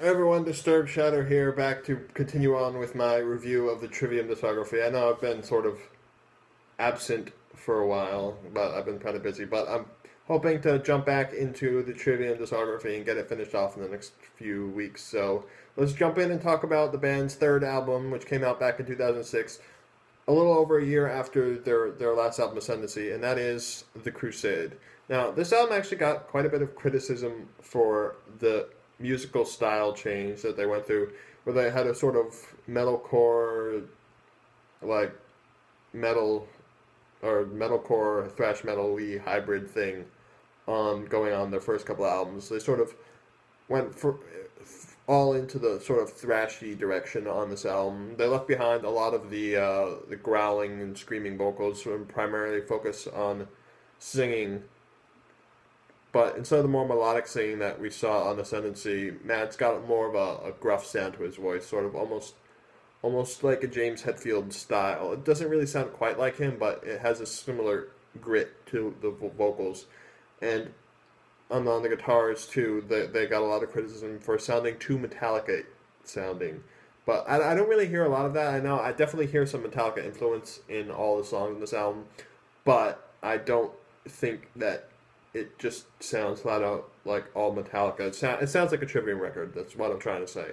Everyone, DisturbedShadow here, back to continue on with my review of the Trivium discography. I know I've been sort of absent for a while, but I've been kind of busy. But I'm hoping to jump back into the Trivium discography and get it finished off in the next few weeks. So let's jump in and talk about the band's third album, which came out back in 2006, a little over a year after their last album, Ascendancy, and that is The Crusade. Now, this album actually got quite a bit of criticism for the musical style change that they went through, where they had a sort of metalcore, like metal or metalcore thrash metal-y hybrid thing going on their first couple of albums. They sort of went for all into the sort of thrashy direction on this album. They left behind a lot of the growling and screaming vocals and primarily focus on singing. But instead of the more melodic singing that we saw on Ascendancy, Matt's got more of a gruff sound to his voice, sort of almost like a James Hetfield style. It doesn't really sound quite like him, but it has a similar grit to the vocals. And on the guitars, too, they got a lot of criticism for sounding too Metallica sounding. But I don't really hear a lot of that. I know I definitely hear some Metallica influence in all the songs in this album, but I don't think that it just sounds flat out like all Metallica. It sounds like a Trivium record. That's what I'm trying to say,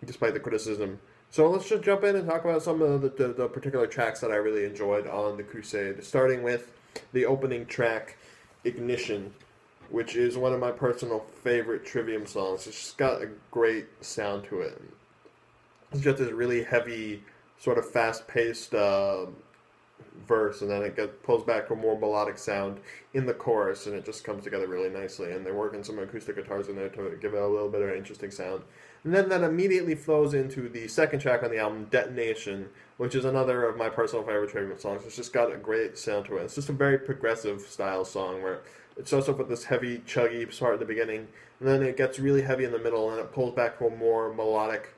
despite the criticism. So let's just jump in and talk about some of the particular tracks that I really enjoyed on The Crusade, starting with the opening track, Ignition, which is one of my personal favorite Trivium songs. It's just got a great sound to it. It's just this really heavy, sort of fast-paced verse, and then it pulls back to a more melodic sound in the chorus, and it just comes together really nicely. And they're working some acoustic guitars in there to give it a little bit of an interesting sound. And then that immediately flows into the second track on the album, Detonation, which is another of my personal favorite Trivium songs. It's just got a great sound to it. It's just a very progressive style song where it starts off with this heavy, chuggy part at the beginning, and then it gets really heavy in the middle, and it pulls back to a more melodic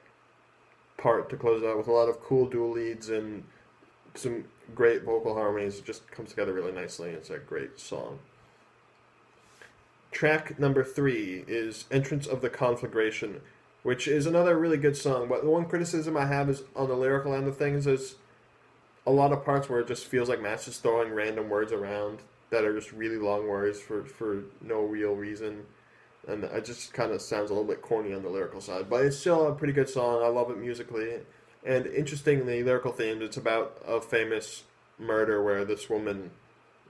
part to close out with a lot of cool dual leads and some great vocal harmonies. It just comes together really nicely. It's a great song. Track number 3 is Entrance of the Conflagration, which is another really good song. But the one criticism I have is on the lyrical end of things is a lot of parts where it just feels like Matt's just throwing random words around that are just really long words for no real reason. And it just kind of sounds a little bit corny on the lyrical side. But it's still a pretty good song. I love it musically. And interestingly, lyrical themes, it's about a famous murder where this woman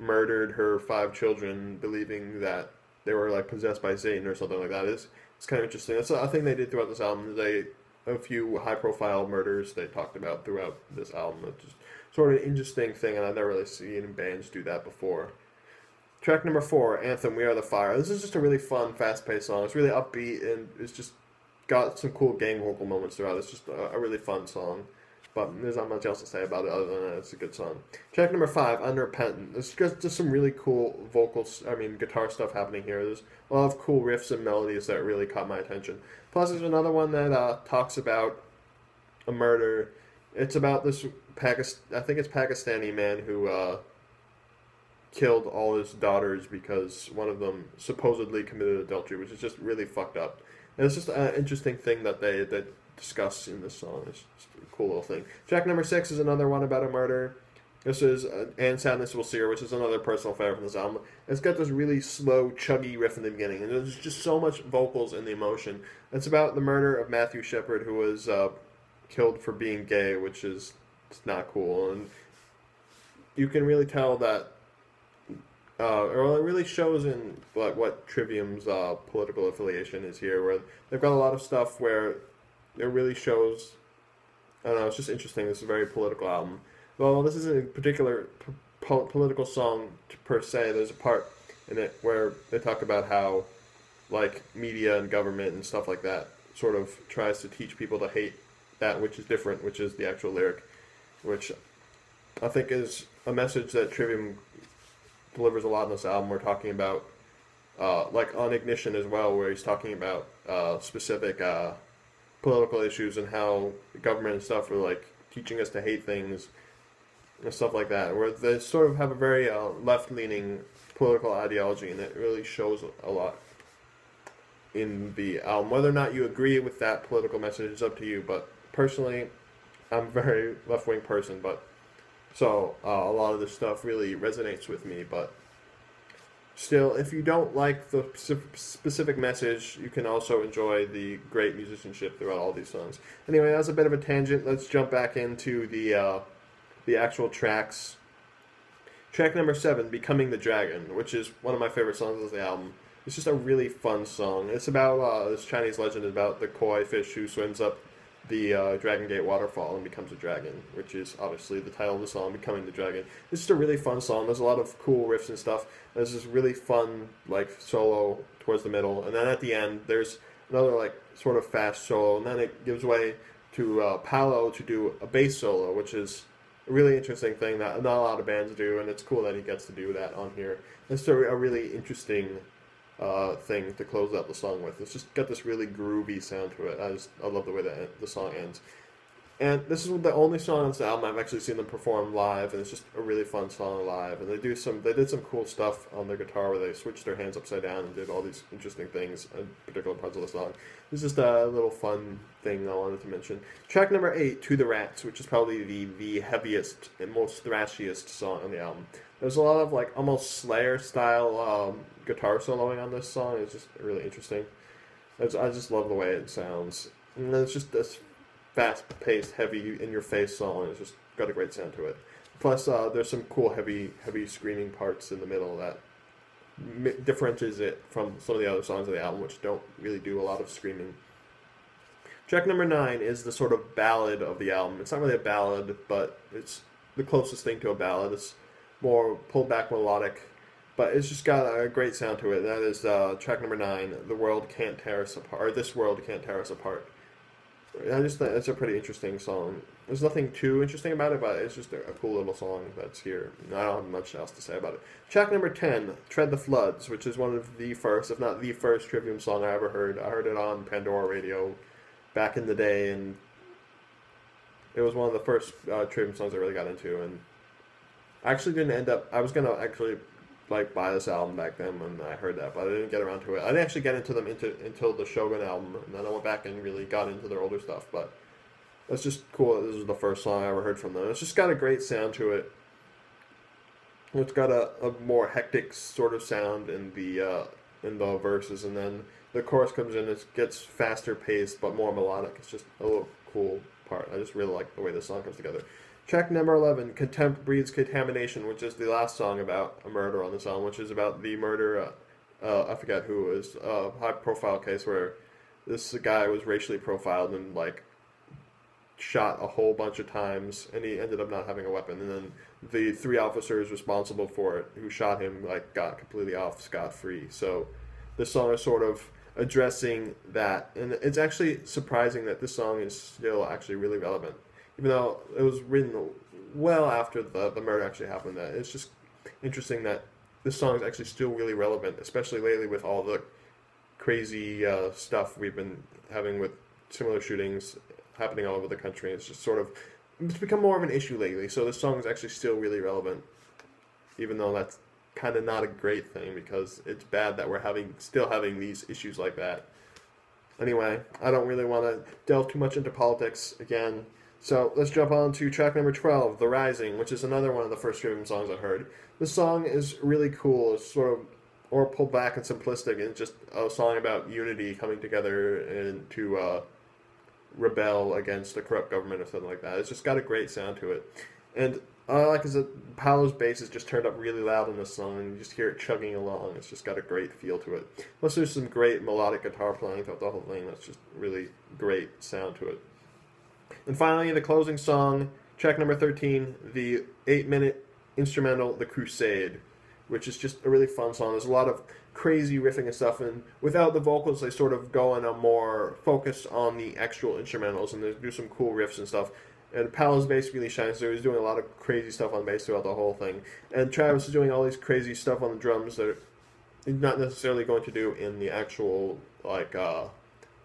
murdered her 5 children, believing that they were like possessed by Satan or something like that. It's kind of interesting. That's a thing they did throughout this album. A few high-profile murders they talked about throughout this album. It's just sort of an interesting thing, and I've never really seen bands do that before. Track number 4, Anthem, We Are the Fire. This is just a really fun, fast-paced song. It's really upbeat, and it's just got some cool gang vocal moments throughout. It's just a really fun song. But there's not much else to say about it other than that it's a good song. Track number 5, Unrepentant. There's just some really cool guitar stuff happening here. There's a lot of cool riffs and melodies that really caught my attention. Plus, there's another one that talks about a murder. It's about this Pakistani man who killed all his daughters because one of them supposedly committed adultery, which is just really fucked up. And it's just an interesting thing that they discuss in this song. It's just a cool little thing. Track number 6 is another one about a murder. This is And Sadness Will Sear, which is another personal favorite from this album. It's got this really slow, chuggy riff in the beginning, and there's just so much vocals in the emotion. It's about the murder of Matthew Shepard, who was killed for being gay, which is not cool. And you can really tell that or it really shows in what Trivium's political affiliation is here, where they've got a lot of stuff where it really shows. I don't know, it's just interesting. This is a very political album. Well, this isn't a particular political song per se. There's a part in it where they talk about how, media and government and stuff like that sort of tries to teach people to hate that which is different, which is the actual lyric, which I think is a message that Trivium delivers a lot in this album. We're talking about, on Ignition as well, where he's talking about specific political issues and how the government and stuff are teaching us to hate things and stuff like that, where they sort of have a very left-leaning political ideology, and it really shows a lot. in the album. Whether or not you agree with that political message is up to you, but personally, I'm a very left-wing person, but so a lot of this stuff really resonates with me, but still, if you don't like the specific message, you can also enjoy the great musicianship throughout all these songs. Anyway, that was a bit of a tangent. Let's jump back into the actual tracks. Track number 7, Becoming the Dragon, which is one of my favorite songs of the album. It's just a really fun song. It's about this Chinese legend about the koi fish who swims up the Dragon Gate waterfall and becomes a dragon, which is obviously the title of the song, Becoming the Dragon. It's just a really fun song. There's a lot of cool riffs and stuff. There's this really fun like solo towards the middle, and then at the end there's another like sort of fast solo, and then it gives way to Paolo to do a bass solo, which is a really interesting thing that not a lot of bands do, and it's cool that he gets to do that on here. It's a really interesting thing to close out the song with. It's just got this really groovy sound to it. I love the way that the song ends. And this is the only song on this album I've actually seen them perform live, and it's just a really fun song live. And they did some cool stuff on their guitar where they switched their hands upside down and did all these interesting things in particular parts of the song. It's just a little fun thing I wanted to mention. Track number 8, To the Rats, which is probably the heaviest and most thrashiest song on the album. There's a lot of like almost Slayer style guitar soloing on this song. It's just really interesting. I just love the way it sounds. And it's just this fast-paced, heavy, in-your-face song. It's just got a great sound to it. Plus, there's some cool, heavy screaming parts in the middle that differentiates it from some of the other songs of the album, which don't really do a lot of screaming. Track number 9 is the sort of ballad of the album. It's not really a ballad, but it's the closest thing to a ballad. It's more pulled back melodic, but it's just got a great sound to it. That is track number 9, The World Can't Tear Us Apart, or This World Can't Tear Us Apart. I just think it's a pretty interesting song. There's nothing too interesting about it, but it's just a cool little song that's here. I don't have much else to say about it. Track number 10, Tread the Floods, which is one of the first, if not the first, Trivium song I ever heard. I heard it on Pandora Radio back in the day, and it was one of the first Trivium songs I really got into. And I actually didn't end up. I was gonna actually like buy this album back then when I heard that, but I didn't get around to it. I didn't actually get into them until the Shogun album, and then I went back and really got into their older stuff. But that's just cool. This is the first song I ever heard from them. It's just got a great sound to it. It's got a more hectic sort of sound in the verses, and then the chorus comes in. It gets faster paced but more melodic. It's just a little cool part. I just really like the way the song comes together. Track number 11, Contempt Breeds Contamination, which is the last song about a murder on this album, which is about the murder, I forget who it was, a high-profile case where this guy was racially profiled and, like, shot a whole bunch of times, and he ended up not having a weapon, and then the 3 officers responsible for it who shot him, like, got completely off scot-free. So this song is sort of addressing that, and it's actually surprising that this song is still actually really relevant. Even though it was written well after the murder actually happened, that it's just interesting that this song is actually still really relevant, especially lately with all the crazy stuff we've been having with similar shootings happening all over the country. It's just sort of, it's become more of an issue lately, so this song is actually still really relevant, even though that's kind of not a great thing, because it's bad that we're still having these issues like that. Anyway, I don't really want to delve too much into politics again. So let's jump on to track number 12, The Rising, which is another one of the first Trivium songs I heard. This song is really cool. It's sort of more pulled back and simplistic, and it's just a song about unity coming together and to rebel against a corrupt government or something like that. It's just got a great sound to it. And like I said, Paolo's bass is just turned up really loud in this song, and you just hear it chugging along. It's just got a great feel to it. Plus there's some great melodic guitar playing throughout the whole thing. That's just really great sound to it. And finally, the closing song, track number 13, the 8-minute instrumental, The Crusade, which is just a really fun song. There's a lot of crazy riffing and stuff, and without the vocals, they sort of go in a more focus on the actual instrumentals, and they do some cool riffs and stuff. And Paolo's bass really shines through. He's doing a lot of crazy stuff on bass throughout the whole thing. And Travis is doing all these crazy stuff on the drums that he's not necessarily going to do in the actual, like,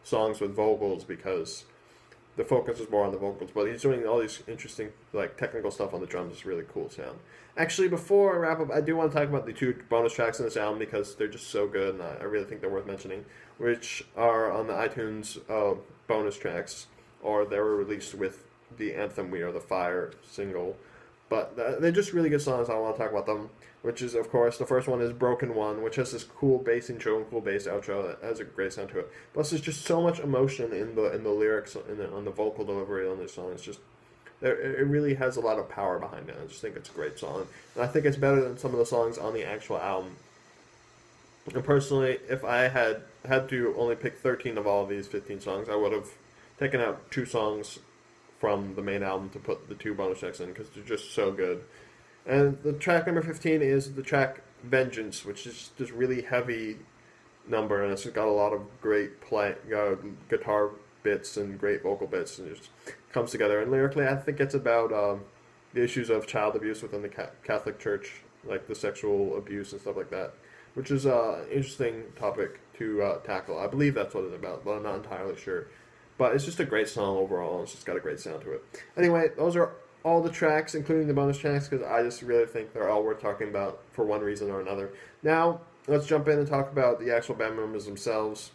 songs with vocals, because the focus is more on the vocals, but he's doing all these interesting like technical stuff on the drums. It's really cool sound. Actually, before I wrap up, I do want to talk about the 2 bonus tracks in this album because they're just so good, and I really think they're worth mentioning, which are on the iTunes bonus tracks, or they were released with the Anthem We Are the Fire single. But they're just really good songs. I want to talk about them, which is, of course, the first one is Broken One, which has this cool bass intro and cool bass outro that has a great sound to it. Plus, there's just so much emotion in the lyrics, on the vocal delivery on this song. It's just, it really has a lot of power behind it. I just think it's a great song. And I think it's better than some of the songs on the actual album. And personally, if I had to only pick 13 of all of these 15 songs, I would have taken out 2 songs from the main album to put the 2 bonus tracks in because they're just so good. And the track number 15 is the track Vengeance, which is this really heavy number, and it's got a lot of great guitar bits and great vocal bits, and it just comes together. And lyrically, I think it's about the issues of child abuse within the Catholic Church, like the sexual abuse and stuff like that, which is an interesting topic to tackle. I believe that's what it's about, but I'm not entirely sure. But it's just a great song overall. It's just got a great sound to it. Anyway, those are all the tracks, including the bonus tracks, because I just really think they're all worth talking about for one reason or another. Now, let's jump in and talk about the actual band members themselves.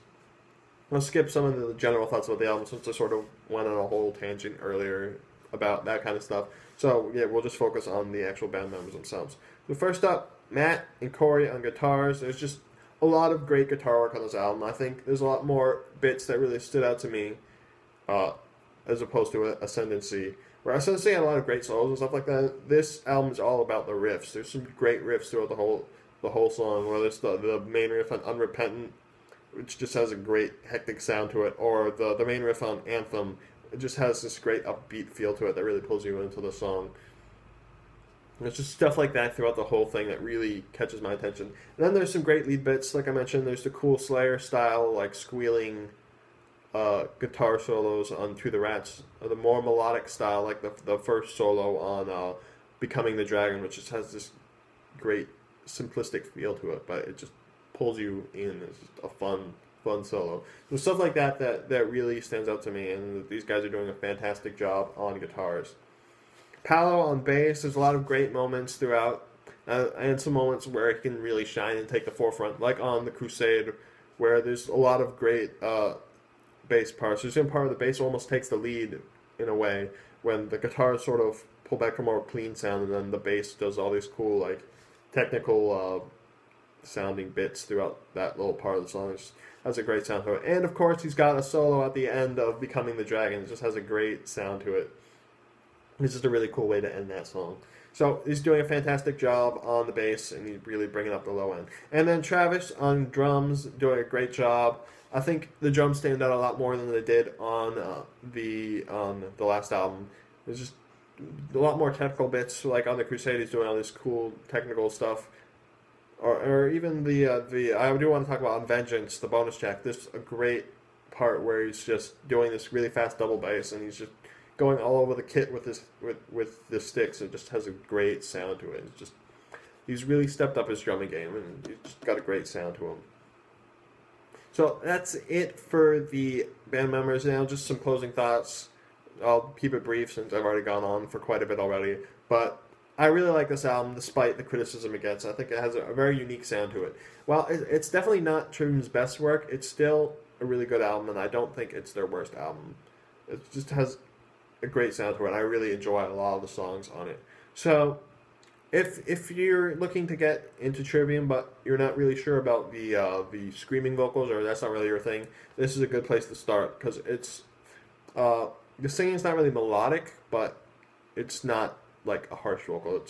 I'll skip some of the general thoughts about the album since I sort of went on a whole tangent earlier about that kind of stuff. So, yeah, we'll just focus on the actual band members themselves. So first up, Matt and Corey on guitars. There's just a lot of great guitar work on this album. I think there's a lot more bits that really stood out to me as opposed to Ascendancy. Where Ascendancy had a lot of great solos and stuff like that. This album is all about the riffs. There's some great riffs throughout the whole song. Whether it's the main riff on Unrepentant, which just has a great hectic sound to it, or the main riff on Anthem, it just has this great upbeat feel to it that really pulls you into the song. There's just stuff like that throughout the whole thing that really catches my attention. And then there's some great lead bits, like I mentioned. There's the cool Slayer style, like squealing guitar solos on To the Rats, the more melodic style, like the first solo on Becoming the Dragon, which just has this great simplistic feel to it, but it just pulls you in. It's just a fun solo. So stuff like that really stands out to me, and these guys are doing a fantastic job on guitars. Paolo on bass, there's a lot of great moments throughout, and some moments where he can really shine and take the forefront, like on the Crusade, where there's a lot of great bass parts. There's one part where the bass almost takes the lead in a way, when the guitars sort of pull back for more clean sound, and then the bass does all these cool, like, technical sounding bits throughout that little part of the song. It just has a great sound to it. And, of course, he's got a solo at the end of Becoming the Dragon. It just has a great sound to it. It's just a really cool way to end that song. So he's doing a fantastic job on the bass, and he's really bringing up the low end. And then Travis on drums, doing a great job. I think the drums stand out a lot more than they did on the last album. There's just a lot more technical bits, like on the Crusade. He's doing all this cool technical stuff, or even the I do want to talk about on Vengeance, the bonus track. There's a great part where he's just doing this really fast double bass, and he's just going all over the kit with the sticks. It just has a great sound to it. It's just, he's really stepped up his drumming game, and he's just got a great sound to him. So that's it for the band members. Now, just some closing thoughts. I'll keep it brief since I've already gone on for quite a bit already. But I really like this album, despite the criticism it gets. I think it has a very unique sound to it. While it's definitely not Trivium's best work, it's still a really good album, and I don't think it's their worst album. It just has a great sound to it. I really enjoy a lot of the songs on it. So, if you're looking to get into Trivium, but you're not really sure about the screaming vocals, or that's not really your thing, this is a good place to start, because it's the singing's not really melodic, but it's not like a harsh vocal.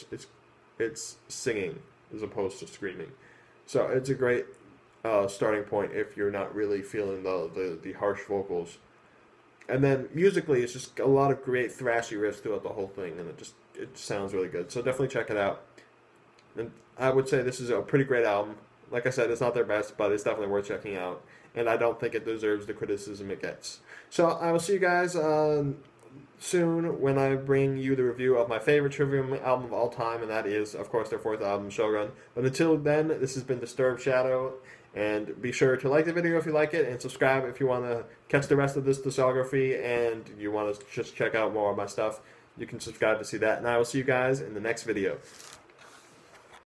It's singing as opposed to screaming. So it's a great starting point if you're not really feeling the harsh vocals. And then musically, it's just a lot of great thrashy riffs throughout the whole thing, and it sounds really good. So definitely check it out. And I would say this is a pretty great album. Like I said, it's not their best, but it's definitely worth checking out. And I don't think it deserves the criticism it gets. So I will see you guys on soon when I bring you the review of my favorite Trivium album of all time, and that is, of course, their fourth album, Shogun. But until then, this has been DisturbedShadow, and be sure to like the video if you like it, and subscribe if you want to catch the rest of this discography, and you want to just check out more of my stuff. You can subscribe to see that, and I will see you guys in the next video.